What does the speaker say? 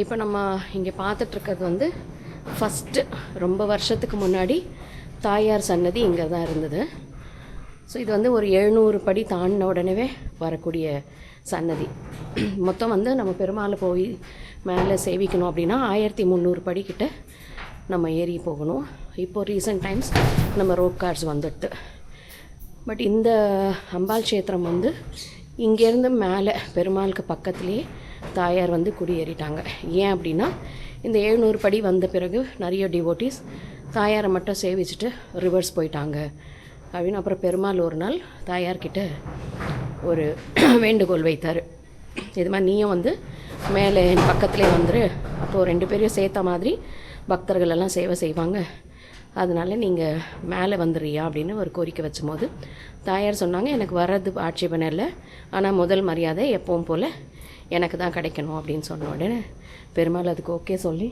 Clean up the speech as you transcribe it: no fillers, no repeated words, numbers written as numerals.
இப்போ நம்ம இங்கே பார்த்துட்ருக்கிறது வந்து ஃபஸ்ட்டு ரொம்ப வருஷத்துக்கு முன்னாடி தாயார் சன்னதி இங்கே தான் இருந்தது. ஸோ இது வந்து ஒரு 700 படி தாண்டின உடனே வரக்கூடிய சன்னதி. மொத்தம் வந்து நம்ம பெருமாளை போய் மேலே சேவிக்கணும் அப்படின்னா 1300 படிக்கிட்ட நம்ம ஏறி போகணும். இப்போது ரீசெண்ட் டைம்ஸ் நம்ம ரோப் கார்ஸ் வந்துட்டு. பட் இந்த அம்பாள் க்ஷேத்திரம் வந்து இங்கேருந்து மேலே பெருமாளுக்கு பக்கத்துலேயே தாயார் வந்து குடியேறிட்டாங்க. ஏன் அப்படின்னா இந்த 700 படி வந்த பிறகு நிறைய டிவோட்டிஸ் தாயாரை மட்டும் சேவிச்சுட்டு ரிவர்ஸ் போயிட்டாங்க அப்படின்னு. அப்புறம் பெருமாள் ஒரு நாள் தாயார்கிட்ட ஒரு வேண்டுகோள் வைத்தார். இது மாதிரி நீயும் வந்து மேலே என் பக்கத்துலேயே வந்துரு, அப்போது 2 பேரையும் சேர்த்த மாதிரி பக்தர்கள் எல்லாம் சேவை செய்வாங்க, அதனால் நீங்கள் மேலே வந்துடுறியா அப்படின்னு ஒரு கோரிக்கை வச்சும்போது தாயார் சொன்னாங்க, எனக்கு வர்றது ஆட்சேபனை இல்லை, ஆனால் முதல் மரியாதை எப்பவும் போல் எனக்கு தான் கிடைக்கணும் அப்படின்னு சொன்ன உடனே பெருமாள் அதுக்கு ஓகே சொல்லி